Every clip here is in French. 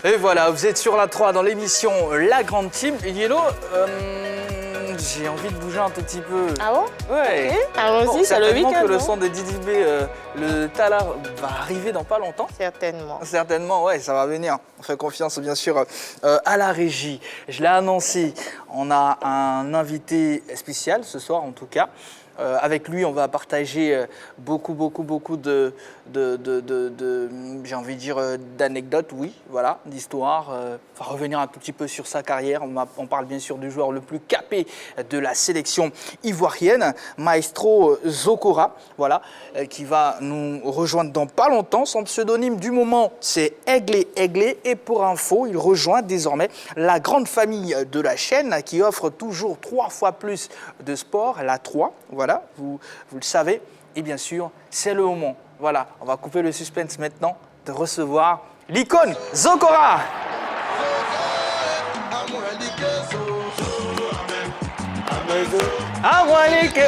Et voilà, vous êtes sur la 3 dans l'émission La Grande Team. Yellow, j'ai envie de bouger un tout petit peu. Ah bon? Ouais. Ok, allons-y, c'est le week-end. Certainement que le non? son de Didi B, le Tala, va arriver dans pas longtemps. Certainement. Certainement, ouais, ça va venir. On fait confiance, bien sûr, à la régie. Je l'ai annoncé, on a un invité spécial ce soir, en tout cas. Avec lui, on va partager beaucoup de j'ai envie de dire, d'anecdotes, oui, voilà, d'histoires. On va revenir un tout petit peu sur sa carrière. On parle bien sûr du joueur le plus capé de la sélection ivoirienne, Maestro Zokora, voilà, qui va nous rejoindre dans pas longtemps. Son pseudonyme du moment, c'est Aiglé Aiglé. Et pour info, il rejoint désormais la grande famille de la chaîne qui offre toujours 3 fois plus de sport, la 3. Voilà, vous le savez. Et bien sûr, c'est le moment. Voilà, on va couper le suspense maintenant de recevoir l'icône Zokora.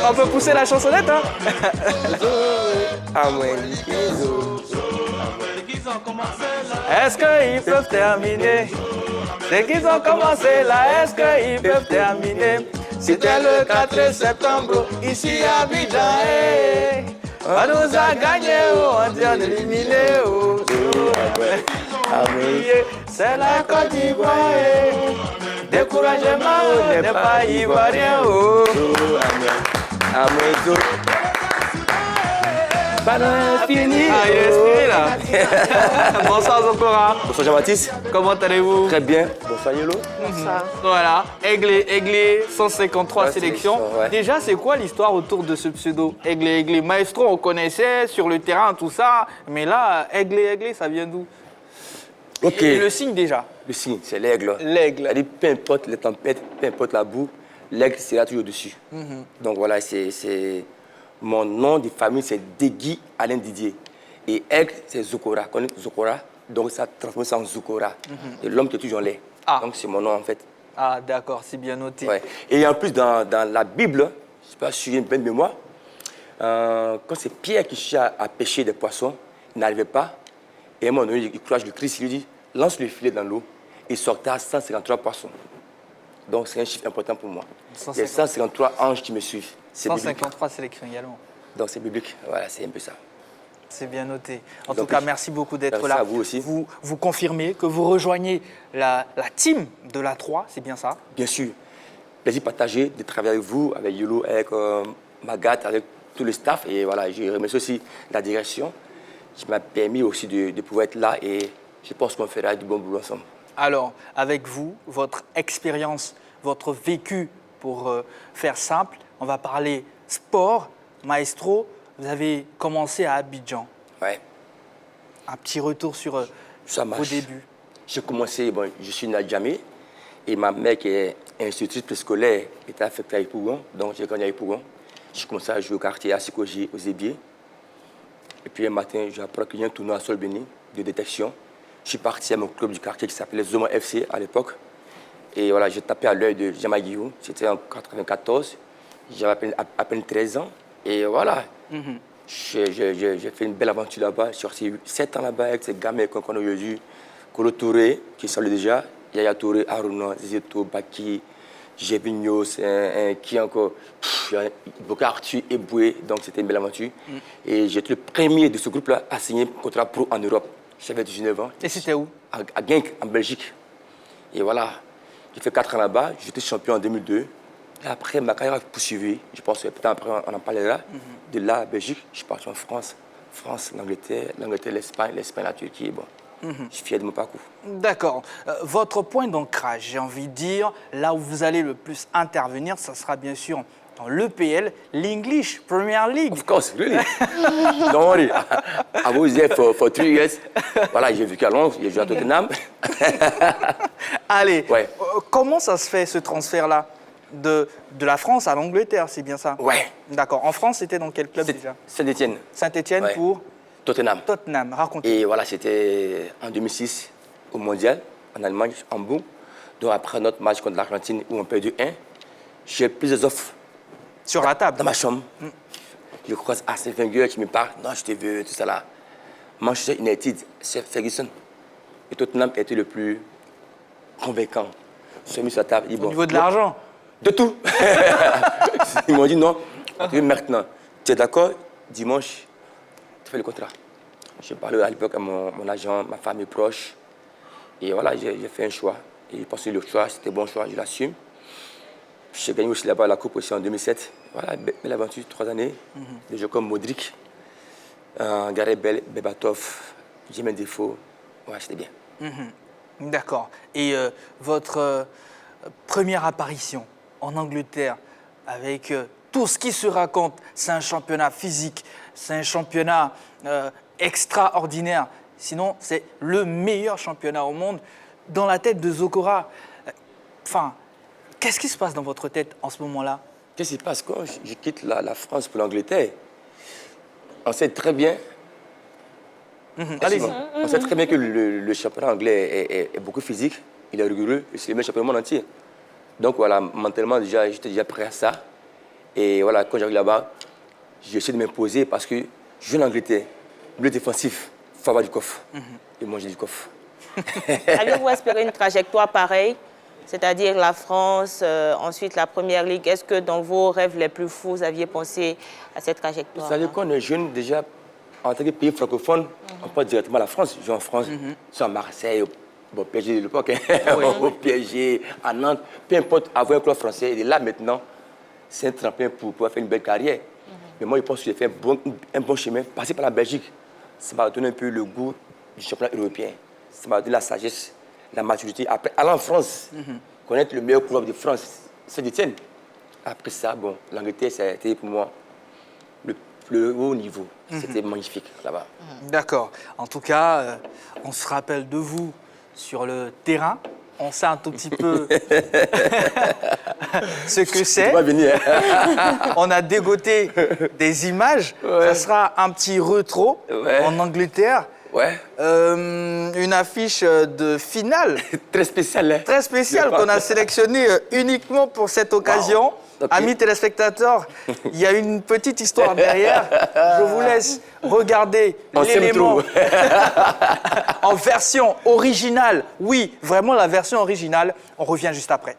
On peut pousser la chansonnette, hein? Est-ce qu'ils peuvent terminer? C'est qu'ils ont commencé là, est-ce qu'ils peuvent terminer? C'était le 4 septembre, ici à Abidjan. On nous a gagné, on dit on est éliminé. C'est la Côte d'Ivoire. Découragement, on n'est pas ivoirien. Fini. Ah, il est inspiré là. Bonsoir Zokora. Bonsoir Jean-Baptiste. Comment allez-vous? Très bien. Bonsoir Yolo. Bonsoir. Voilà, Aiglé, 153 sélections. Ouais. Déjà, c'est quoi l'histoire autour de ce pseudo? Aiglé. Maestro, on connaissait sur le terrain, tout ça. Mais là, Aiglé, ça vient d'où? Ok. Et le signe déjà? Le signe, c'est l'aigle. L'aigle. C'est-à-dire, peu importe les tempêtes, peu importe la boue, l'aigle sera toujours dessus. Donc voilà, c'est mon nom de famille, c'est Degui Alain Didier. Et aigle, c'est Zokora. Connais Zokora? Donc ça transforme ça en Zokora. Et l'homme qui est toujours laid. Ah. Donc c'est mon nom en fait. Ah, d'accord, c'est bien noté. Ouais. Et en plus, dans la Bible, je ne sais pas si j'ai une bonne mémoire, quand c'est Pierre qui cherche à pêcher des poissons, il n'arrivait pas. Et à un moment donné, il courage le Christ, il lui dit, lance le filet dans l'eau. Il sortait à 153 poissons. Donc c'est un chiffre important pour moi. 150. Il y a 153 anges qui me suivent. C'est biblique. 153 sélections également. Donc c'est biblique. Voilà, c'est un peu ça. C'est bien noté. En Donc, tout cas, merci beaucoup d'être merci là. à vous aussi. Vous confirmez que vous rejoignez la team de la 3, c'est bien ça? Bien sûr. Plaisir partagé de travailler avec vous, avec Yolo, avec Magat, avec tout le staff. Et voilà, je remercie aussi la direction qui m'a permis aussi de pouvoir être là. Et je pense qu'on fera du bon boulot ensemble. Alors, avec vous, votre expérience, votre vécu, pour faire simple, on va parler sport. Maestro, vous avez commencé à Abidjan. Ouais. Un petit retour sur Ça vos marche. débuts. J'ai commencé, bon, je suis né à Djamé. Et ma mère, qui est institutrice préscolaire, était affectée à Ypougon. Donc j'ai grandi à Ypougon. J'ai commencé à jouer au quartier à Sikoji, aux Ébiers. Et puis un matin, j'ai appris qu'il y a un tournoi à Solbeni de détection. Je suis parti à mon club du quartier qui s'appelait Zoma FC à l'époque. Et voilà, j'ai tapé à l'œil de Jamaguiou. C'était en 1994. J'avais à peine 13 ans. Et voilà, j'ai fait une belle aventure là-bas. Je suis resté 7 ans là-bas avec ces gamins qu'on connaît aujourd'hui. Kolo Touré, qui salue déjà. Yaya Touré, Aruna, Zéto, Baki, Jébignos, qui encore, Arthur Eboué. Donc c'était une belle aventure. Et j'étais le premier de ce groupe-là à signer un contrat pro en Europe. J'avais 19 ans. Et c'était où? À Genk, en Belgique. Et voilà, j'ai fait 4 ans là-bas. J'étais champion en 2002. Et après, ma carrière a poursuivi. Je pense que peut-être après, on en parlera. De là, à Belgique, je suis parti en France. France, l'Angleterre, l'Espagne, la Turquie. Bon, je suis fier de mon parcours. D'accord. Votre point d'ancrage, j'ai envie de dire, là où vous allez le plus intervenir, ça sera bien sûr dans l'EPL, l'English Premier League. Of course, really. Don't worry. I was there for 3 years. Voilà, j'ai vécu à Londres, j'ai joué à Tottenham. Allez, Ouais. Comment ça se fait ce transfert-là de la France à l'Angleterre, c'est bien ça? Ouais. D'accord. En France, c'était dans quel club déjà? Saint-Étienne. Saint-Étienne Ouais. pour Tottenham. Tottenham. Racontez. Et voilà, c'était en 2006 au Mondial, en Allemagne, à Hambourg. Donc après notre match contre l'Argentine où on perdu 1, j'ai plusieurs offres Sur la table. dans ma chambre. Je croise Arsène Wenger qui me parle. Non, je te veux, tout ça là. Manchester United, c'est Ferguson. Et Tottenham était le plus convaincant. Ils sont mis sur la table. Ils disent, Au niveau de l'argent? De tout. Ils m'ont dit non, maintenant. Tu es d'accord? Dimanche, tu fais le contrat. Je parlais à l'époque à mon agent, ma famille proche. Et voilà, j'ai fait un choix. Et je pense que le choix, c'était bon choix, je l'assume. J'ai gagné aussi là-bas la Coupe aussi en 2007. Voilà, belle aventure, 3 années. Des jeux comme Modric, Gareth Bale, Berbatov, Jermain Defoe. Ouais, c'était bien. D'accord. Et votre première apparition en Angleterre, avec tout ce qui se raconte, c'est un championnat physique, c'est un championnat extraordinaire. Sinon, c'est le meilleur championnat au monde. Dans la tête de Zokora, qu'est-ce qui se passe dans votre tête en ce moment-là? Qu'est-ce qui se passe quand je quitte la France pour l'Angleterre? On sait très bien. Allez-y. On sait très bien que le championnat anglais est beaucoup physique, il est rigoureux, et c'est le meilleur championnat du monde entier. Donc voilà, mentalement, j'étais déjà prêt à ça. Et voilà, quand j'arrive là-bas, j'essaie de m'imposer parce que je joue en Angleterre, bleu défensif, il faut avoir du coffre. Et moi, j'ai du coffre. Avez-vous espéré une trajectoire pareille? C'est-à-dire la France, ensuite la Première Ligue. Est-ce que dans vos rêves les plus fous, vous aviez pensé à cette trajectoire? Vous savez, quand on est jeune, déjà, en tant que pays francophone, on passe directement à la France. Je joue en France, je suis à Marseille, au PSG de l'époque, au PSG, à Nantes. Peu importe, avoir un club français, il est là maintenant. C'est un tremplin pour pouvoir faire une belle carrière. Mais moi, je pense que j'ai fait un bon chemin. Passer par la Belgique, ça m'a donné un peu le goût du championnat européen. Ça m'a donné la sagesse, la maturité. Après, aller en France, connaître le meilleur club de France, Saint-Étienne. Après ça, bon, l'Angleterre, ça a été pour moi le plus haut niveau. C'était magnifique là-bas. D'accord. En tout cas, on se rappelle de vous sur le terrain. On sait un tout petit peu ce que c'est. On a dégoté des images. Ça sera un petit rétro en Angleterre. Ouais. Une affiche de finale. Très spéciale. Hein? Très spéciale qu'on a sélectionnée uniquement pour cette occasion. Wow. Okay. Amis téléspectateurs, il y a une petite histoire derrière. Je vous laisse regarder l'élément en version originale. Oui, vraiment la version originale. On revient juste après.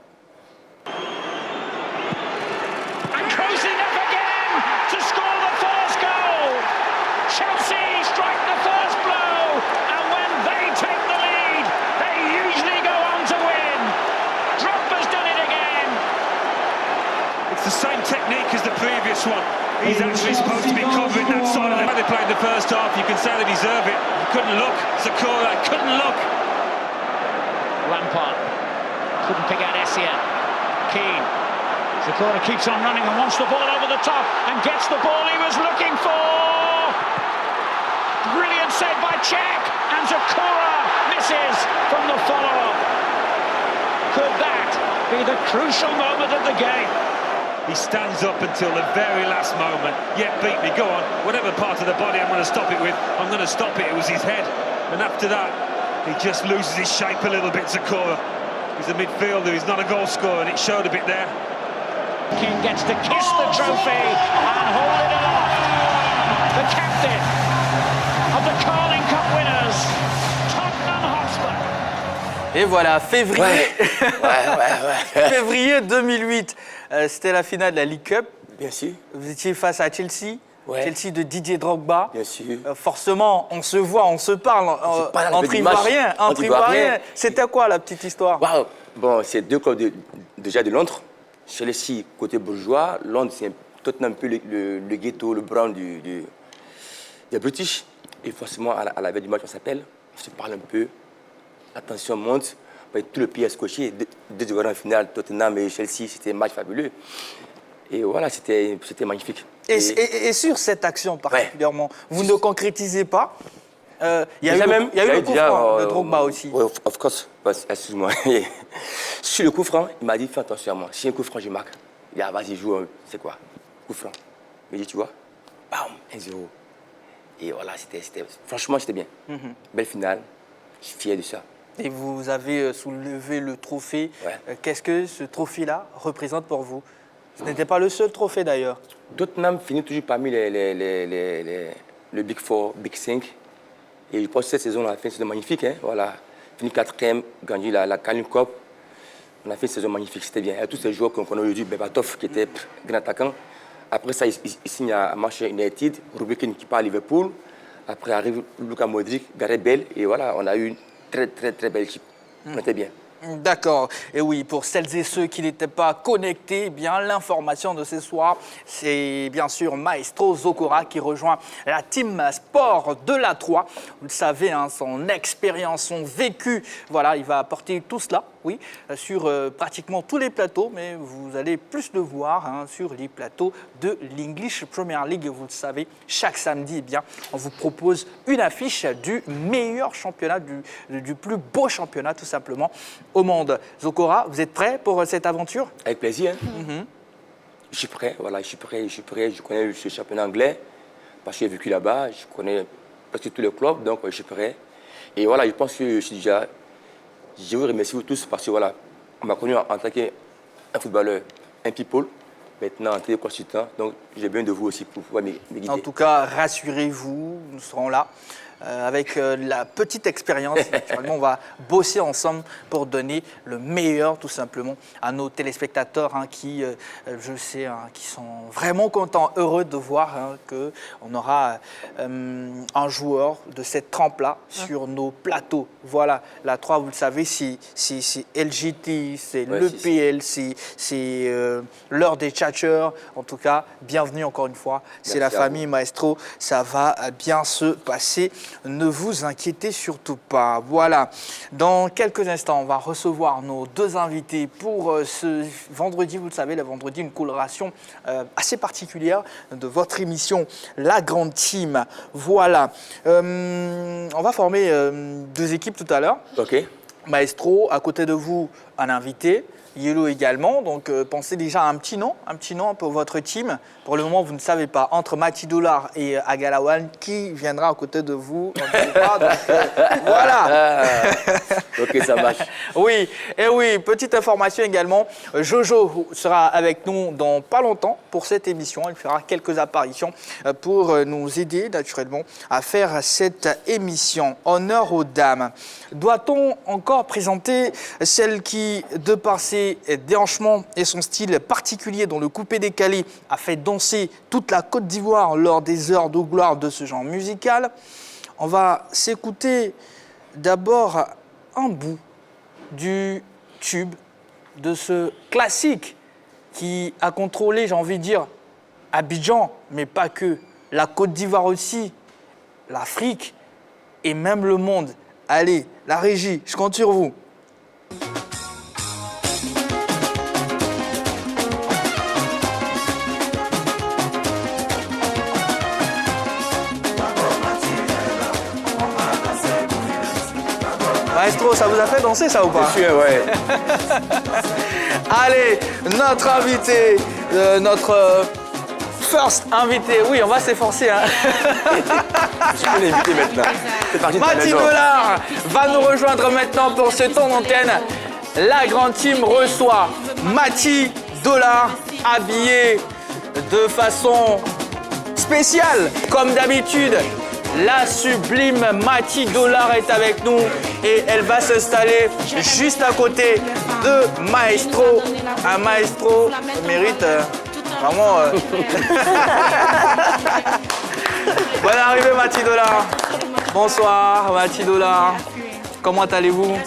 One. He's actually supposed to be covering that side of the... They played the first half, you can say they deserve it. He couldn't look, Zokora couldn't look. Lampard couldn't pick out Essien. Keane. Zokora keeps on running and wants the ball over the top and gets the ball he was looking for. Brilliant save by Cech, and Zokora misses from the follow-up. Could that be the crucial moment of the game? He stands up until the very last moment. Yeah, beat me, go on. Whatever part of the body I'm going to stop it with, I'm going to stop it. It was his head. And after that, he just loses his shape a little bit, Zokora. He's a midfielder, he's not a goal scorer, and it showed a bit there. King gets to kiss the trophy and hold it aloft. The captain of the Carling Cup winners, Tottenham Hotspur. Et voilà, février, février 2008. C'était la finale de la League Cup. Bien sûr. Vous étiez face à Chelsea. Ouais. Chelsea de Didier Drogba. Bien sûr. Forcément, on se voit, on se parle entre Ivoiriens. C'était quoi la petite histoire? Wow. Bon, c'est deux clubs déjà de Londres. Chelsea, côté bourgeois. Londres, c'est Tottenham un peu le ghetto, le brown des British. Et forcément, à la veille du match, on s'appelle, on se parle un peu. La tension monte. Tout le pays est scotché. Deux joueurs en finale, Tottenham et Chelsea, c'était un match fabuleux. Et voilà, c'était magnifique. Et sur cette action particulièrement, vous ne concrétisez pas. Il y a eu le coup franc de Drogba aussi. Oui, of course. Excuse-moi. Sur le coup franc, il m'a dit fais attention à moi. Si un coup franc, je marque. Il a dit vas-y, joue. C'est quoi? Coup franc. Il dit tu vois, bam, 1-0. Et voilà, franchement, c'était bien. Belle finale. Je suis fier de ça. Et vous avez soulevé le trophée. Qu'est-ce que ce trophée-là représente pour vous? Ce n'était pas le seul trophée d'ailleurs. Tottenham finit toujours parmi le Big Four, Big 5. Et je pense que cette saison, on a fait une saison magnifique. Hein, voilà. fini 4e, gagné la Carling Cup. On a fait une saison magnifique, c'était bien. Il y a tous ces joueurs qu'on connaît aujourd'hui, Berbatov qui était grand attaquant. Après ça, il signe à Manchester United, Rubin qui part à Liverpool. Après arrive Luka Modric, Gareth Bale. Et voilà, on a eu une très belle équipe. On était bien. D'accord. Et oui, pour celles et ceux qui n'étaient pas connectés, eh bien l'information de ce soir, c'est bien sûr Maestro Zokora qui rejoint la team sport de la 3. Vous le savez, hein, son expérience, son vécu, voilà, il va apporter tout cela, oui, sur pratiquement tous les plateaux, mais vous allez plus le voir hein, sur les plateaux de l'English Premier League. Vous le savez, chaque samedi, eh bien, on vous propose une affiche du meilleur championnat, du plus beau championnat tout simplement au monde. Zokora, vous êtes prêt pour cette aventure? Avec plaisir. Hein. Je suis prêt, voilà, je suis prêt. Je connais ce championnat anglais parce que j'ai vécu là-bas. Je connais presque tous les clubs, donc je suis prêt. Et voilà, je pense que je suis déjà... Je vous remercie vous tous parce que voilà, on m'a connu en tant qu'un footballeur, un people. Maintenant, en tant que consultant, donc j'ai besoin de vous aussi pour pouvoir me guider. En tout cas, rassurez-vous, nous serons là. Avec la petite expérience, naturellement, on va bosser ensemble pour donner le meilleur, tout simplement, à nos téléspectateurs hein, qui, je sais, hein, qui sont vraiment contents, heureux de voir hein, qu'on aura un joueur de cette trempe-là sur nos plateaux. Voilà, la 3, vous le savez, c'est LGT, c'est l'EPL, c'est l'heure des tchatcheurs. En tout cas, bienvenue encore une fois. C'est la famille Maestro, ça va bien se passer. Ne vous inquiétez surtout pas. Voilà, dans quelques instants, on va recevoir nos deux invités pour ce vendredi. Vous le savez, le vendredi, une coloration assez particulière de votre émission, La Grande Team. Voilà, on va former deux équipes tout à l'heure. Ok. Maestro, à côté de vous, un invité. Yellow également, donc pensez déjà à un petit nom pour votre team. Pour le moment, vous ne savez pas, entre Mati Dollar et Agalawan, qui viendra à côté de vous. Voilà. Ok, ça marche. Oui, et oui, petite information également, Jojo sera avec nous dans pas longtemps pour cette émission. Il fera quelques apparitions pour nous aider naturellement à faire cette émission. Honneur aux dames. Doit-on encore présenter celle qui, de par ses déhanchements et son style particulier dont le coupé-décalé a fait danser toute la Côte d'Ivoire lors des heures de gloire de ce genre musical? On va s'écouter d'abord un bout du tube de ce classique qui a contrôlé, j'ai envie de dire, Abidjan, mais pas que, la Côte d'Ivoire aussi, l'Afrique et même le monde. Allez, la régie, je compte sur vous. Maestro, ça vous a fait danser ça ou pas? Bien sûr, ouais. Allez, notre invité, notre first invité. Oui, on va s'efforcer. Hein. Je suis l'invité maintenant. C'est parti. Mati Dollar va nous rejoindre maintenant pour ce temps d'antenne. La Grande Team reçoit Mati Dollar, habillé de façon spéciale, comme d'habitude. La sublime Mati Dollar est avec nous et elle va s'installer juste à côté de Maestro. Un Maestro mérite vraiment... Bonne arrivée Mati Dollar. Bonsoir Mati Dollar. Comment allez-vous?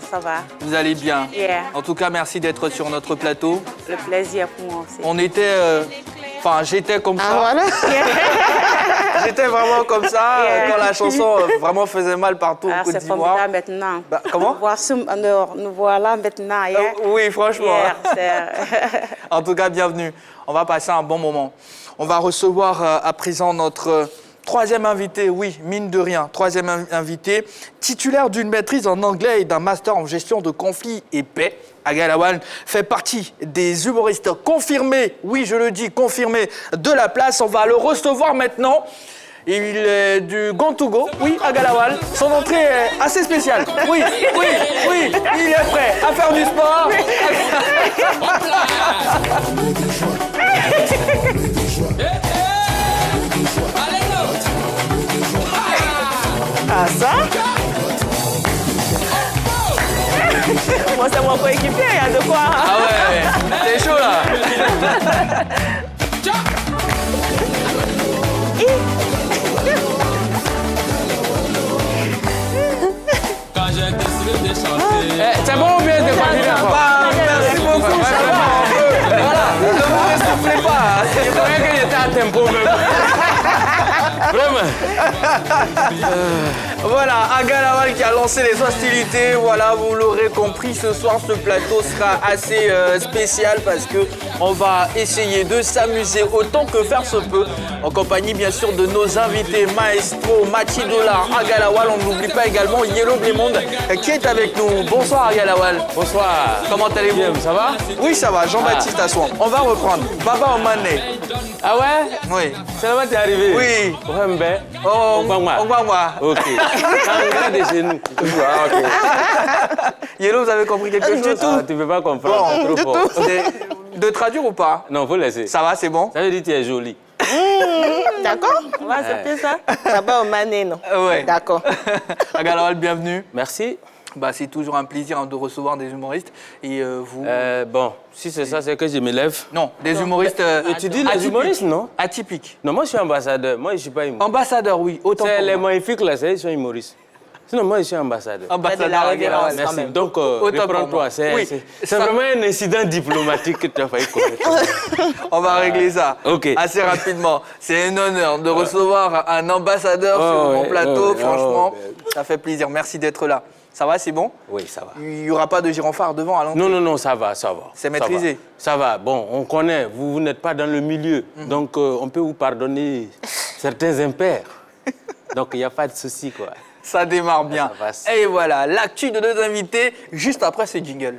Ça va. Vous allez bien? Yeah. En tout cas, merci d'être sur notre plateau. Le plaisir pour moi aussi. On était... Enfin, j'étais comme ça. Voilà. J'étais vraiment comme ça quand la chanson vraiment faisait mal partout au Côte C'est d'Ivoire. formidable maintenant. Bah, comment? Nous voilà maintenant. Yeah. Oui, franchement. Yeah, En tout cas, bienvenue. On va passer un bon moment. On va recevoir à présent notre troisième invité, oui, mine de rien, troisième invité, titulaire d'une maîtrise en anglais et d'un master en gestion de conflits et paix. Agalawan fait partie des humoristes confirmés, oui, je le dis, confirmés de la place. On va le recevoir maintenant. Il est du Gontougo, oui, Agalawan. Son entrée est assez spéciale. Oui, il est prêt à faire du sport. Ah ça? Bon, c'est mon coéquipier, il y a de quoi. Ah ouais, c'est chaud là. C'est bon ou bien de continuer encore? Merci beaucoup, ça va. Voilà, ne vous essoufflez pas. Il faudrait que j'étais à tempo même. Vraiment. Voilà, Aga Lawal qui a lancé les hostilités. Voilà, vous l'aurez compris, ce soir, ce plateau sera assez spécial parce que on va essayer de s'amuser autant que faire se peut, en compagnie bien sûr de nos invités, Maestro, Mathi Dollar, Aga Lawal. On n'oublie pas également Yellow Blémonde qui est avec nous. Bonsoir Aga Lawal. Bonsoir. Comment allez-vous? Bien, ça va? Oui, ça va. Jean-Baptiste Assouan. On va reprendre. Baba Omané. Ah ouais? Oui. Seulement t'es arrivé? Oui. Ouais, mais. Oh, On va voir. on va voir. Ok. Regarde de chez nous. Ah, ok. Yellow, vous avez compris quelque chose? Ah, tu peux pas comprendre. Bon, Trop fort. de traduire ou pas? Non, faut laisser. Ça va, c'est bon? Ça veut dire que tu es jolie. D'accord, on va accepter ça. Baba Omané, non? Ouais. D'accord. Aga Lawal, bienvenue. Merci. Bah, c'est toujours un plaisir de recevoir des humoristes. Et vous... Bon, si c'est ça, c'est que je me lève. Non, des humoristes Tu dis les atypiques. humoristes, non? Atypiques. Non, moi je suis ambassadeur. Moi je suis pas humoriste. Ambassadeur, oui, autant C'est pour les moi. magnifiques là, c'est eux qui sont humoristes. Sinon, moi je suis ambassadeur. Ambassadeur de la Aga Lawal. révérence. Merci. même. Donc, Autant pour moi. reprends-toi. C'est Oui, c'est ça- vraiment un incident diplomatique que tu as failli commettre. On va régler ça Ok. assez rapidement. C'est un honneur de recevoir un ambassadeur sur mon ouais, plateau. ouais, Franchement, oh, ça fait plaisir. Merci d'être là. Ça va, c'est bon? Oui, ça va. Il n'y aura pas de gyrophare devant à l'entrée? Non, non, non, ça va, ça va. C'est Ça maîtrisé. va. Ça va. Bon, on connaît, vous n'êtes pas dans le milieu, donc on peut vous pardonner certains impairs. Donc il n'y a pas de souci, quoi. Ça démarre bien. Ça passe. Et voilà, l'actu de nos invités, juste après ce jingle.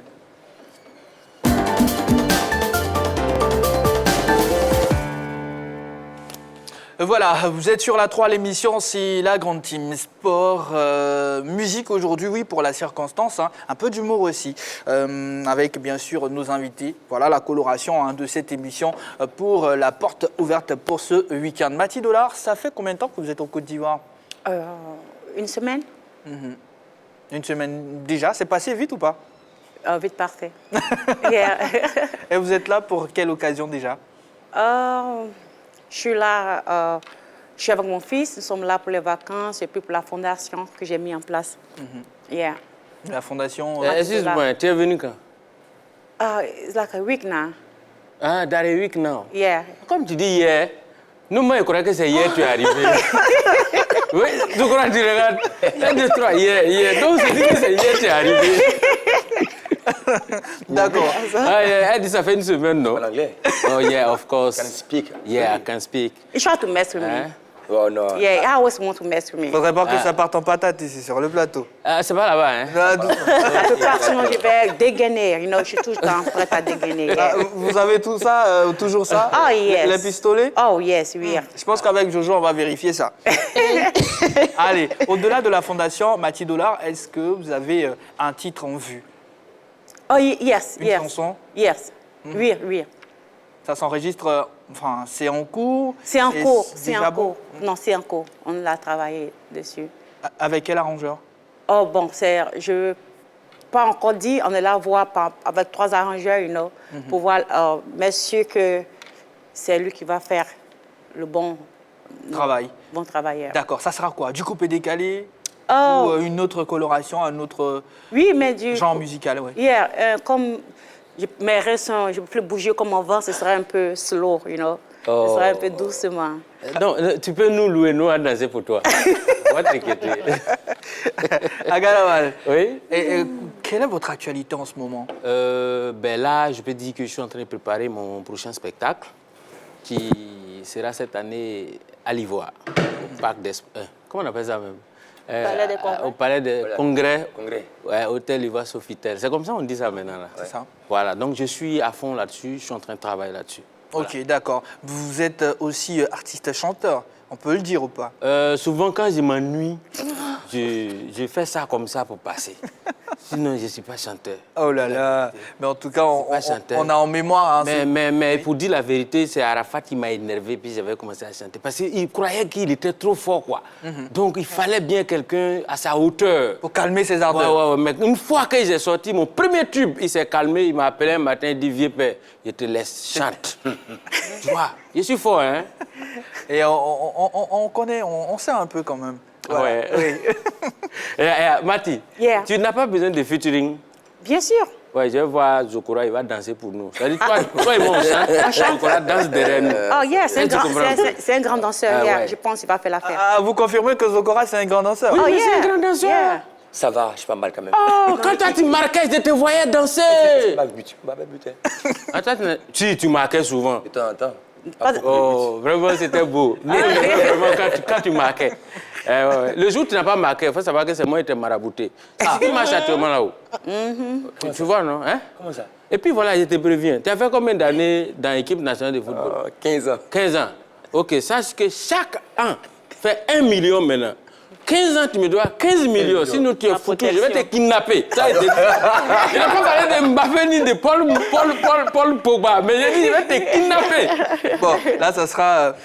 Voilà, vous êtes sur la 3, l'émission, c'est la grande team sport, musique aujourd'hui, oui, pour la circonstance, hein, un peu d'humour aussi, avec bien sûr nos invités. Voilà la coloration de cette émission pour la porte ouverte pour ce week-end. Mathi Dollar, ça fait combien de temps que vous êtes en Côte d'Ivoire? Une semaine? Une semaine déjà, c'est passé vite ou pas? Vite parfait. Yeah. Et vous êtes là pour quelle occasion déjà? Je suis là, je suis avec mon fils, nous sommes là pour les vacances et puis pour la fondation que j'ai mis en place. Yeah. La fondation... Excuse-moi, tu es venu quand? It's like a week now. Ah, dans les week now. Yeah. Comme tu dis hier, nous, moi, je crois que c'est hier que tu es arrivé. Oui, je crois que tu regardes. 1, 2, 3, hier. Donc, c'est dit que c'est hier que tu es arrivé. D'accord. Ah, yeah, elle dit ça fait une semaine, non? En anglais. Oh, yeah, of course. Can speak. Yeah, I can speak. He tried to mess with Hein? me. Oh, non. Yeah, I always want to mess with me. Faudrait pas que ça parte en patate ici sur le plateau. Ah, c'est pas là-bas, hein? Là, À peu près, sinon je vais dégainer. You know, je suis tout le temps prête à dégainer. Yeah. vous avez tout ça, toujours ça? Oh, yes. Les pistolets? Oh, yes, oui. Je pense qu'avec Jojo, on va vérifier ça. Allez, au-delà de la fondation Mathi Dollar, est-ce que vous avez un titre en vue? Oh, yes, Une yes. chanson? Yes. Oui, oui. Ça s'enregistre, enfin, c'est en cours? C'est en cours, c'est déjà en bon? cours. Non, c'est en cours. On l'a travaillé dessus. Avec quel arrangeur? Oh, bon, je ne veux pas encore dire. On est là voir avec 3 arrangeurs, you know, pour voir, mais sûr que c'est lui qui va faire le bon Travail. Bon travailleur. D'accord, ça sera quoi? Du coupé décalé? Oh, Ou une autre coloration, un autre oui, mais du... genre musical, oui. Yeah, comme mes restes, je peux bouger comme avant, ce serait un peu slow, you know. Oh. Ce serait un peu doucement. Non, tu peux nous louer, nous, à danser pour toi. On va t'inquiéter. Aga Lawal, Oui? et quelle est votre actualité en ce moment? Ben là, je peux dire que je suis en train de préparer mon prochain spectacle qui sera cette année à l'Ivoire, au Parc des... comment on appelle ça même? Palais des Congrès. Au Palais des Congrès. Congrès. Ouais, Hôtel Ivoire Sofitel. C'est comme ça on dit ça maintenant. Là. C'est ça. Voilà, donc je suis à fond là-dessus, je suis en train de travailler là-dessus. Ok, d'accord. Vous êtes aussi artiste-chanteur, on peut le dire ou pas? Souvent, quand je m'ennuie, je fais ça comme ça pour passer. Sinon, je ne suis pas chanteur. Oh là là. Mais en tout cas, pas chanteur. on a en mémoire. Hein, Mais pour dire la vérité, c'est Arafat qui m'a énervé, puis j'avais commencé à chanter. Parce qu'il croyait qu'il était trop fort, quoi. Donc, il fallait bien quelqu'un à sa hauteur. Pour calmer ses ardeurs. Ouais. Mais une fois que j'ai sorti mon premier tube, il s'est calmé, il m'a appelé un matin, il dit, vieux père, je te laisse, chante. Tu vois, je suis fort, hein. Et on connaît, on sait un peu quand même. Voilà. Ouais. Oui. Mati, Yeah. tu n'as pas besoin de featuring. Bien sûr. Ouais, je vais voir Zokora, il va danser pour nous. C'est-à-dire, toi et moi, on chante. Zokora danse derrière nous. Oh, yeah, c'est Tu comprends? un grand danseur. Ah, Yeah. ouais. Je pense qu'il va faire l'affaire. Ah, vous confirmez que Zokora, c'est un grand danseur? Oui, Oh, mais yeah. c'est un grand danseur. Yeah. Ça va, je suis pas mal quand même. Oh, quand toi, tu marquais, je te voyais danser. Ma but, hein. Attends, si, tu marquais souvent. De temps en temps. Oh, vraiment, c'était beau. Vraiment, quand tu marquais. Ouais. Le jour où tu n'as pas marqué, il faut savoir que c'est moi qui t'ai marabouté. C'est qui marche actuellement là-haut? Tu vois, non? Hein? Comment ça? Et puis voilà, je te préviens. Tu as fait combien d'années dans l'équipe nationale de football? 15 ans. 15 ans. Ok, sache que chaque an fait 1 million maintenant. 15 ans, tu me dois 15 millions. Sinon, tu es foutu. Je vais te kidnapper. Ça, je n'ai pas parlé de Mbappé ni de Paul Pogba, mais j'ai dit, je vais te kidnapper. Bon, là, ça sera...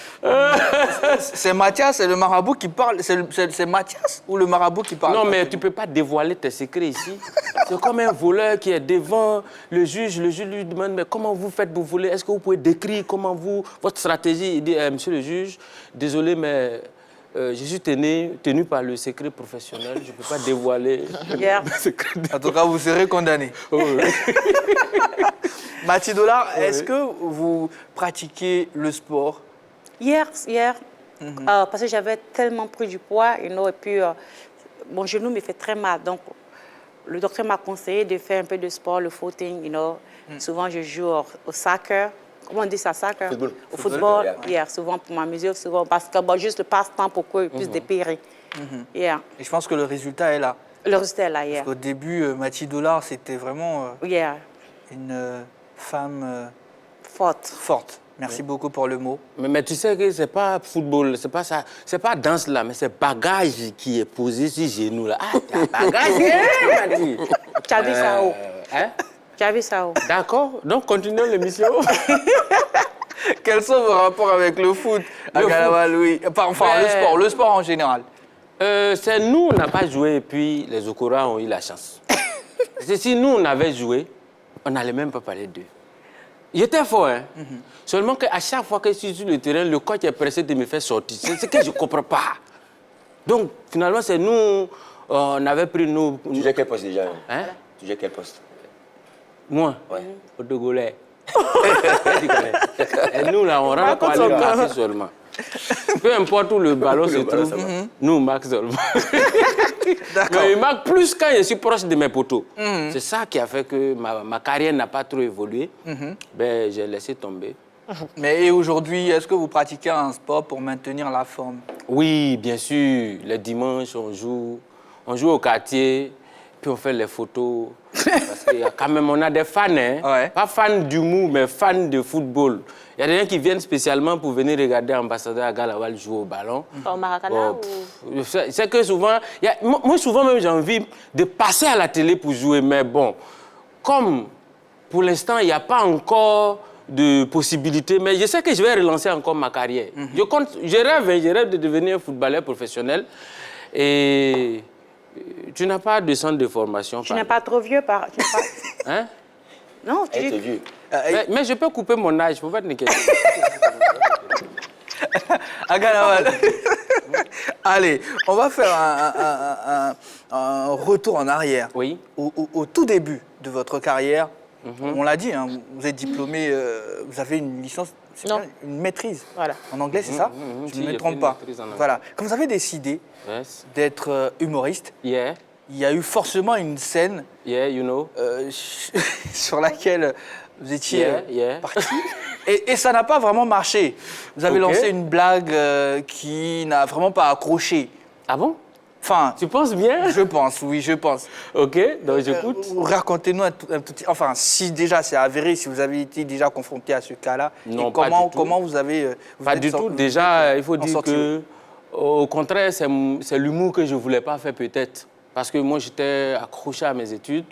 c'est Mathias, c'est le marabout qui parle. C'est Mathias ou le marabout qui parle? Non, mais tu ne peux pas dévoiler tes secrets ici. C'est comme un voleur qui est devant le juge. Le juge lui demande, mais comment vous faites pour voler? Est-ce que vous pouvez décrire comment votre stratégie? Il dit, monsieur le juge, désolé, mais... je suis tenu par le secret professionnel. Je ne peux pas dévoiler Yeah. le secret. En tout cas, vous serez condamné. Mathilde Dollard, est-ce que vous pratiquez le sport? Hier, parce que j'avais tellement pris du poids, et puis mon genou me fait très mal. Donc, le docteur m'a conseillé de faire un peu de sport, le footing, Souvent, je joue au soccer. Comment on dit ça, soccer? Football. Au football, yeah, souvent pour m'amuser, souvent parce que juste le passe-temps pour qu'ils puissent dépérir. Yeah. Et je pense que le résultat est là. Le résultat est là, yeah. Au début, Mathilde Dollard, c'était vraiment Yeah. une femme Forte. forte. Merci beaucoup pour le mot. Mais tu sais que ce n'est pas football, c'est pas ça, c'est pas danse là, mais c'est bagage qui est posé sur genou là. Ah, t'as bagage, Mati. Tu as vu ça où? Hein? Tu as vu ça où? D'accord, donc continuons l'émission. Quels sont vos rapports avec le foot à Galawal, oui. Enfin, le sport en général. C'est nous, on n'a pas joué et puis les Okora ont eu la chance. Si nous, on avait joué, on n'allait même pas parler d'eux. Il était fort, hein. Seulement qu'à chaque fois que je suis sur le terrain, le coach est pressé de me faire sortir. C'est ce que je ne comprends pas. Donc, finalement, c'est nous, on avait pris nos... Tu jouais quel poste déjà? Hein? Tu jouais quel poste? Moi, Ouais. au Togolais. Et nous, là, on rentre pour aller marquer seulement. Peu importe où le ballon se trouve, nous, on marque seulement. D'accord. Mais il marque plus quand je suis proche de mes poteaux. C'est ça qui a fait que ma carrière n'a pas trop évolué. Ben, j'ai laissé tomber. Mais et aujourd'hui, est-ce que vous pratiquez un sport pour maintenir la forme? Oui, bien sûr. Les dimanches, on joue au quartier, puis on fait les photos. Parce que quand même, on a des fans, hein? Ouais. Pas fans d'humour, mais fans de football. Il y a des gens qui viennent spécialement pour venir regarder l'ambassadeur à Galawal jouer au ballon. Au Maracana ou... C'est que souvent, moi souvent même j'ai envie de passer à la télé pour jouer, mais bon, comme pour l'instant il n'y a pas encore de possibilité, mais je sais que je vais relancer encore ma carrière. Je rêve de devenir footballeur professionnel et tu n'as pas de centre de formation. Tu n'es pas trop vieux par... Hein? Non, tu T'es dis... vieux. Mais je peux couper mon âge, il ne faut pas te niquer. À Galawal. Allez, on va faire un retour en arrière. Oui. Au tout début de votre carrière, on l'a dit, hein, vous êtes diplômé, vous avez une licence, c'est Non. bien, une maîtrise. Voilà. En anglais, c'est ça? Je Si, ne me j'ai trompe fait une pas. maîtrise en anglais. Voilà. Quand vous avez décidé Yes. d'être humoriste, Yeah, il y a eu forcément une scène yeah, you know. sur laquelle vous étiez Yeah. parti. Et ça n'a pas vraiment marché. Vous avez Ok. lancé une blague qui n'a vraiment pas accroché. Ah bon? Enfin, Tu penses bien? je pense, oui, je pense. Ok, donc j'écoute. Racontez-nous un tout petit... Enfin, si déjà c'est avéré, si vous avez été déjà confronté à ce cas-là, Non, et pas comment, du tout. comment vous avez... vous Pas êtes du sorti- tout. Déjà, il faut en dire sorti. que, au contraire, c'est l'humour que je ne voulais pas faire peut-être. Parce que moi, j'étais accroché à mes études.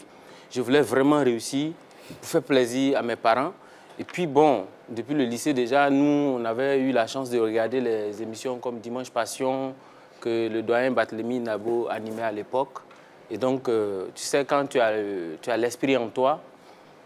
Je voulais vraiment réussir pour faire plaisir à mes parents. Et puis, bon, depuis le lycée, déjà, nous, on avait eu la chance de regarder les émissions comme Dimanche Passion, que le doyen Barthélemy Nabo animait à l'époque. Et donc, tu sais, quand tu as l'esprit en toi,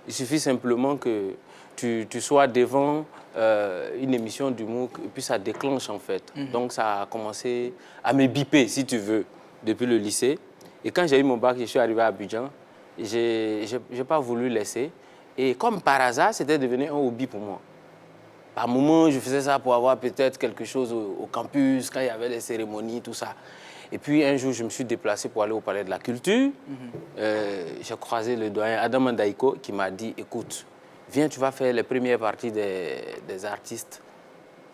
il suffit simplement que tu sois devant une émission d'humour et puis ça déclenche en fait. Donc ça a commencé à me biper, si tu veux, depuis le lycée. Et quand j'ai eu mon bac, je suis arrivé à Abidjan, je n'ai pas voulu laisser. Et comme par hasard, c'était devenu un hobby pour moi. Par moment, je faisais ça pour avoir peut-être quelque chose au campus, quand il y avait les cérémonies, tout ça. Et puis un jour, je me suis déplacé pour aller au Palais de la Culture. J'ai croisé le doyen Adam Andaïko qui m'a dit, écoute, viens, tu vas faire les premières parties des artistes.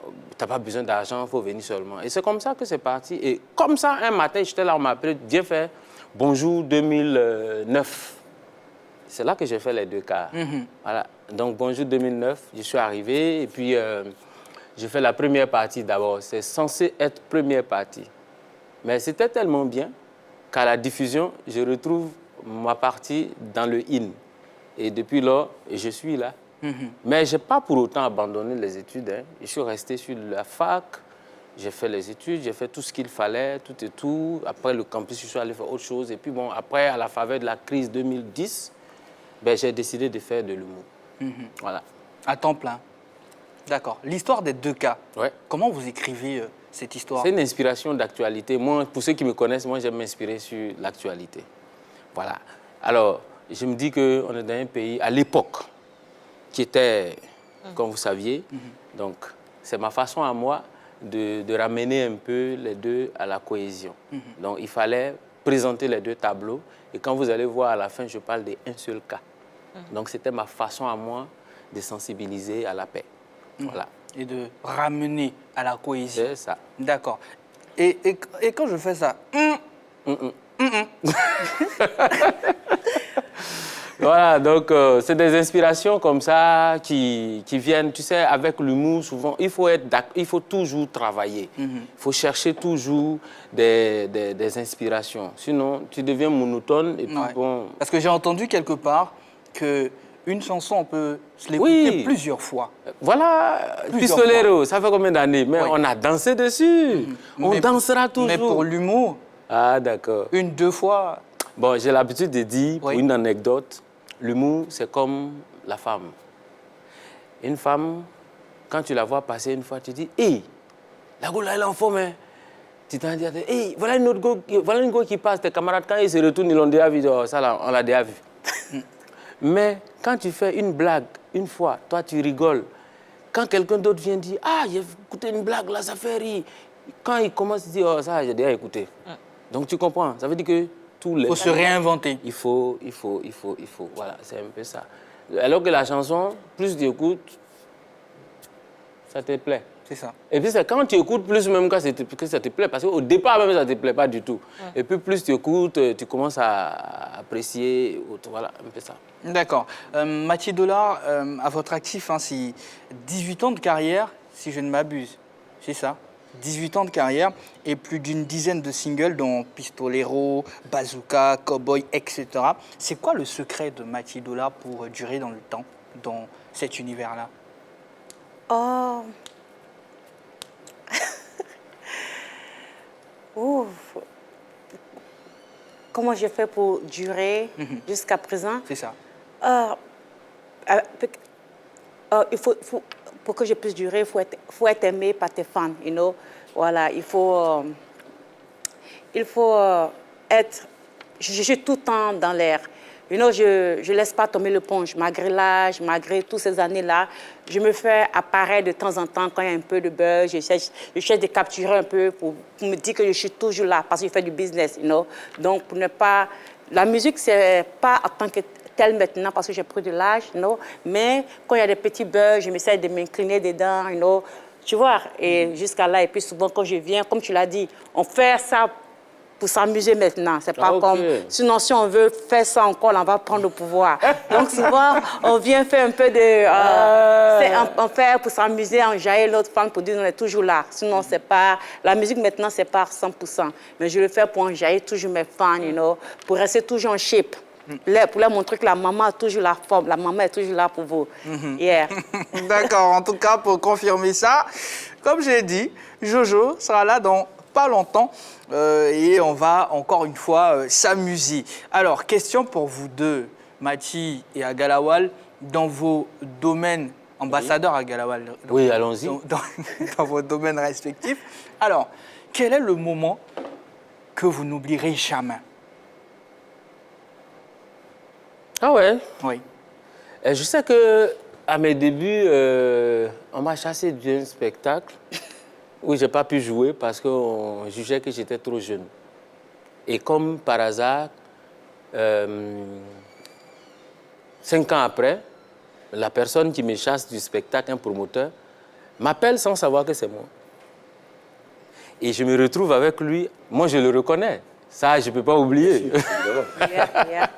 Tu n'as pas besoin d'argent, il faut venir seulement. Et c'est comme ça que c'est parti. Et comme ça, un matin, j'étais là, on m'a appelé, viens faire Bonjour 2009. C'est là que j'ai fait les 2 quarts. Voilà. Donc Bonjour 2009, je suis arrivé et puis j'ai fait la première partie d'abord. C'est censé être première partie. Mais c'était tellement bien qu'à la diffusion, je retrouve ma partie dans le in. Et depuis lors, je suis là. Mais je n'ai pas pour autant abandonné les études. Hein. Je suis resté sur la fac, j'ai fait les études, j'ai fait tout ce qu'il fallait, tout et tout. Après le campus, je suis allé faire autre chose. Et puis bon, après, à la faveur de la crise 2010, j'ai décidé de faire de l'humour. Voilà. À temps plein. D'accord. L'histoire des 2 cas, Ouais. comment vous écrivez cette histoire? C'est une inspiration d'actualité. Moi, pour ceux qui me connaissent, moi, j'aime m'inspirer sur l'actualité. Voilà. Alors, je me dis qu'on est dans un pays, à l'époque, qui était, comme vous saviez, donc c'est ma façon à moi de ramener un peu les deux à la cohésion. Donc, il fallait présenter les 2 tableaux. Et quand vous allez voir à la fin, je parle d'un seul cas. Donc, c'était ma façon à moi de sensibiliser à la paix. Voilà. Et de ramener à la cohésion. C'est ça. D'accord. Et quand je fais ça, Voilà, donc c'est des inspirations comme ça qui viennent, tu sais, avec l'humour, souvent, il faut toujours travailler. Il faut chercher toujours des inspirations. Sinon, tu deviens monotone et puis ouais. bon... Parce que j'ai entendu quelque part qu'une chanson, on peut se l'écouter plusieurs fois. Voilà, Plusieurs Pistolero, ça fait combien d'années? Mais Oui. on a dansé dessus. On dansera toujours. Mais pour l'humour, Ah, d'accord. 1-2 fois. Bon, j'ai l'habitude de dire, pour Oui. une anecdote, l'humour, c'est comme la femme. Une femme, quand tu la vois passer une fois, tu dis, « Hey, la go là, elle est en forme, hein. » Tu t'en dis, « Hey, voilà une autre go, voilà une go qui passe, tes camarades, quand ils se retournent, ils l'ont déjà vu. Oh, ça, là, on l'a déjà vu. » Mais quand tu fais une blague, une fois, toi, tu rigoles. Quand quelqu'un d'autre vient dire, « Ah, j'ai écouté une blague, là, ça fait rire. » Quand il commence à dire, « Oh, ça, j'ai déjà écouté. » Donc, tu comprends. Ça veut dire que tous les... Il faut se réinventer. Il faut. Voilà, c'est un peu ça. Alors que la chanson, plus tu écoutes, ça te plaît. C'est ça. Et puis c'est quand tu écoutes plus même que ça te plaît, parce qu'au départ même ça ne te plaît pas du tout. Et puis plus tu écoutes, tu commences à apprécier, voilà, un peu ça. D'accord. Mathieu Dollar, à votre actif, hein, c'est 18 ans de carrière, si je ne m'abuse. C'est ça. 18 ans de carrière et plus d'une dizaine de singles, dont Pistolero, Bazooka, Cowboy, etc. C'est quoi le secret de Mathieu Dollar pour durer dans le temps, dans cet univers-là? Oh. Ouf. Comment j'ai fait pour durer jusqu'à présent? C'est ça. Il faut, pour que je puisse durer, il faut être aimé par tes fans, you know? Voilà, il faut être... Je suis tout le temps dans l'air. You know, je ne laisse pas tomber l'éponge, malgré l'âge, malgré toutes ces années-là. Je me fais apparaître de temps en temps quand il y a un peu de buzz. Je cherche de capturer un peu pour me dire que je suis toujours là parce que je fais du business, you know? Donc, pour ne pas... La musique, c'est pas en tant que telle maintenant parce que j'ai pris de l'âge, you know? Mais quand il y a des petits buzz, je m'essaie de m'incliner dedans, you know? Tu vois? Et jusqu'à là, et puis souvent quand je viens, comme tu l'as dit, on fait ça pour s'amuser maintenant. C'est pas Ok. comme... Sinon, si on veut faire ça encore, on va prendre le pouvoir. Donc, souvent, on vient faire un peu de... on fait pour s'amuser, enjailler l'autre femme pour dire qu'on est toujours là. Sinon, c'est pas... La musique, maintenant, c'est pas 100%. Mais je le fais pour enjailler toujours mes fans, you know, pour rester toujours en shape. Pour leur montrer que la maman a toujours la forme. La maman est toujours là pour vous. Yeah. D'accord, en tout cas, pour confirmer ça, comme j'ai dit, Jojo sera là dans pas longtemps et on va encore une fois s'amuser. Alors, question pour vous deux, Maty et Agalawal, dans vos domaines, ambassadeurs Agalawal. Oui, allons-y. Dans vos domaines respectifs. Alors, quel est le moment que vous n'oublierez jamais? Ah ouais. Oui. Je sais que à mes débuts, on m'a chassé d'un spectacle où je n'ai pas pu jouer parce qu'on jugeait que j'étais trop jeune. Et comme par hasard, 5 ans après, la personne qui me chasse du spectacle, un promoteur, m'appelle sans savoir que c'est moi. Et je me retrouve avec lui. Moi, je le reconnais. Ça, je ne peux pas oublier. Yeah.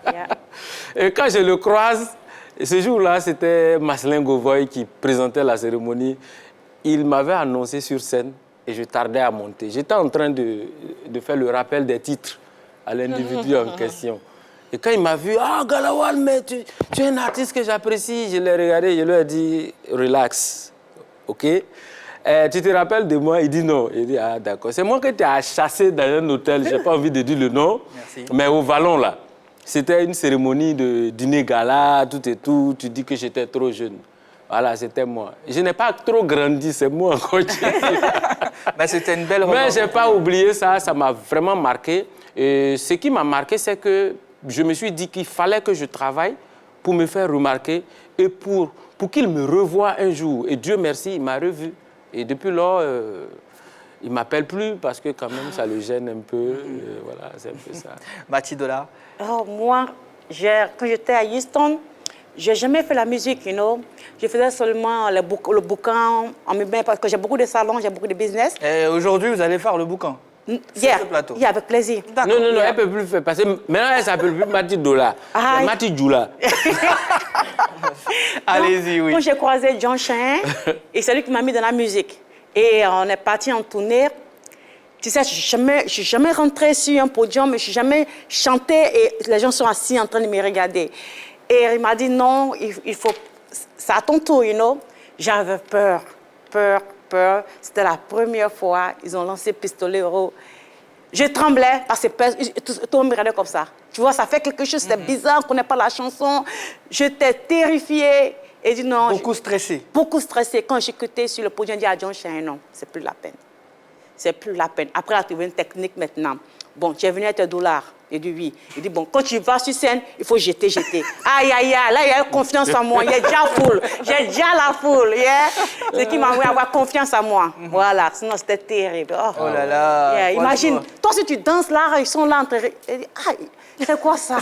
Et quand je le croise, ce jour-là, c'était Marcelin Govoy qui présentait la cérémonie. Il m'avait annoncé sur scène et je tardais à monter. J'étais en train de faire le rappel des titres à l'individu en question. Et quand il m'a vu, « Ah, Galawal, mais tu es un artiste que j'apprécie. » Je l'ai regardé, je lui ai dit, « Relax, ok ? Tu te rappelles de moi ?» Il dit non. Il dit, ah d'accord. C'est moi que tu as chassé dans un hôtel, je n'ai pas envie de dire le nom, Merci. mais au Vallon là. C'était une cérémonie de dîner gala, tout et tout. Tu dis que j'étais trop jeune. Voilà, c'était moi. Je n'ai pas trop grandi, c'est moi encore. Ben, c'était une belle Mais je n'ai pas oublié ça, ça m'a vraiment marqué. Et ce qui m'a marqué, c'est que je me suis dit qu'il fallait que je travaille pour me faire remarquer et pour qu'il me revoie un jour. Et Dieu merci, il m'a revu. Et depuis lors, il ne m'appelle plus parce que quand même, ça le gêne un peu. Voilà, c'est un peu ça. Maty Dola. Oh, moi, quand j'étais à Houston, je n'ai jamais fait la musique, you know. Je faisais seulement le boucan en même parce que j'ai beaucoup de salons, j'ai beaucoup de business. Et aujourd'hui, vous allez faire le boucan sur ce plateau. Yeah, avec plaisir. Non, elle ne peut plus faire. Parce que maintenant, elle ne s'appelle plus Maty Dola. Ah, Maty Djoula. Allez-y, oui. Quand j'ai croisé John Chien, et c'est lui qui m'a mis dans la musique. Et on est parti en tournée. Tu sais, je ne suis jamais rentrée sur un podium, je ne suis jamais chanté et les gens sont assis en train de me regarder. Et il m'a dit non, il faut. C'est à ton tour, you know. J'avais peur. C'était la première fois, ils ont lancé Pistolero. Je tremblais parce que tout le monde me regardait comme ça. Tu vois, ça fait quelque chose, c'était bizarre, on ne connaît pas la chanson. J'étais terrifiée. Et dit non. Beaucoup stressé. Beaucoup stressé. Quand j'écoutais sur le podium, j'ai dit à John Chien, non, c'est plus la peine. C'est plus la peine. Après, il a trouvé une technique maintenant. Bon, tu es venu avec $. Il dit oui. Il dit bon, quand tu vas sur scène, il faut jeter. Aïe, aïe, aïe. Là, il a confiance en moi. Il y a déjà foule. J'ai déjà la foule. Yeah? C'est qui m'a envoyé avoir confiance en moi. Voilà. Sinon, c'était terrible. Oh là là. Yeah. Imagine, toi, si tu danses là, ils sont là en train de... Aïe, c'est quoi ça?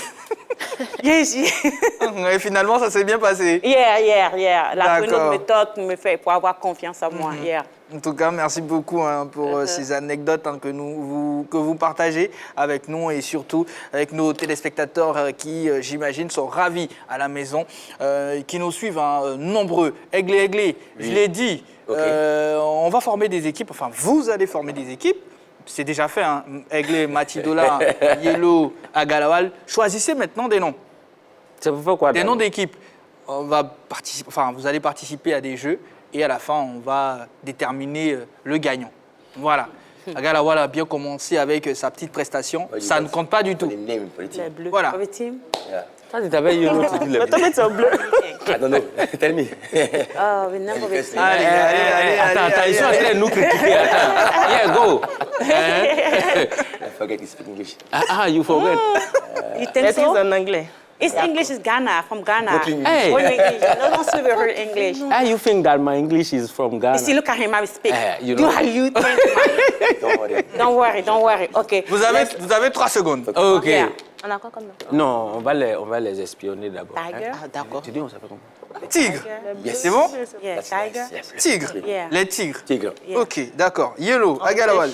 Et finalement, ça s'est bien passé. Yeah. La D'accord. méthode me fait pour avoir confiance en moi. Yeah. En tout cas, merci beaucoup pour ces anecdotes que vous partagez avec nous et surtout avec nos téléspectateurs qui, j'imagine, sont ravis à la maison, qui nous suivent nombreux. Aiglé, je l'ai dit, on va former des équipes, enfin, vous allez former des équipes. C'est déjà fait, hein. Aiglé, Maty Dola, Yellow, Agalawal. Choisissez maintenant des noms. C'est pour faire quoi? Des noms d'équipes. Vous allez participer à des jeux et à la fin, on va déterminer le gagnant. Voilà. Agalawal a bien commencé avec sa petite prestation. Ça ne compte pas du tout. Les bleus. Voilà. Avec team. Toi, tu t'avais yellow, tu dis les bleus. C'est bleu. I don't know. Tell me. Oh, we never with team. Allez. Attends, ils sont en train de nous critiquer. Attends. Yeah, go. I forget to speak English. You forget. You think so? en anglais. It's English is Ghana, from Ghana. Brooklyn. Hey. Only English. Don't speak her English. You think that my English is from Ghana? You see, look at him, I will speak. You Do know. how you think. Don't worry. Don't worry. OK. Vous avez 3 secondes. Ok. Yeah. On a quoi comme nom? Non, on va les espionner d'abord. Tiger. D'accord. Tu dis, on s'appelle comment? Tigre. Yes. C'est bon? Yeah, tiger. Tigre. Yeah. Les tigres. Tigre. Yeah. Ok, d'accord. Yellow, Agalawal.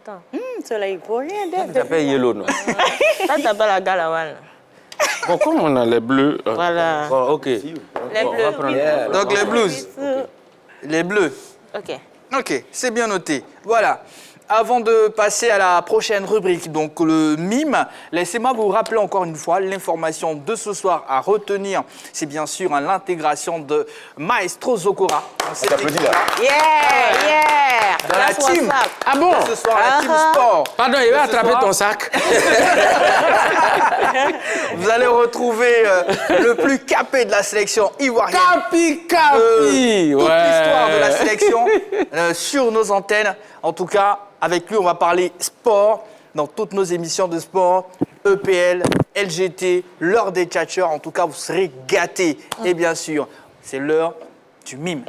attends. Cela est pour rien. Tu t'appelles Yellow, non? Ça t'appelle la Galawan. Bon, comme on a les bleus... Voilà. Bon, OK. Les Bon, on va bleus. prendre- Donc les blues. Les bleus. OK. Ok, c'est bien noté. Voilà. Avant de passer à la prochaine rubrique, donc le mime, laissez-moi vous rappeler encore une fois l'information de ce soir à retenir. C'est bien sûr l'intégration de Maestro Zokora. dans cette t'applaudit, là. équipe-là. Yeah! Dans la That's what's team. up. Ah bon? Ce soir, la team sport. Pardon, il va Ce attraper soir. ton sac. Vous allez retrouver le plus capé de la sélection ivoirienne. Capi, Toute capi! l'histoire de la sélection sur nos antennes. En tout cas, avec lui, on va parler sport dans toutes nos émissions de sport, EPL, LGT, l'heure des tchatcheurs. En tout cas, vous serez gâtés. Et bien sûr, c'est l'heure du mime.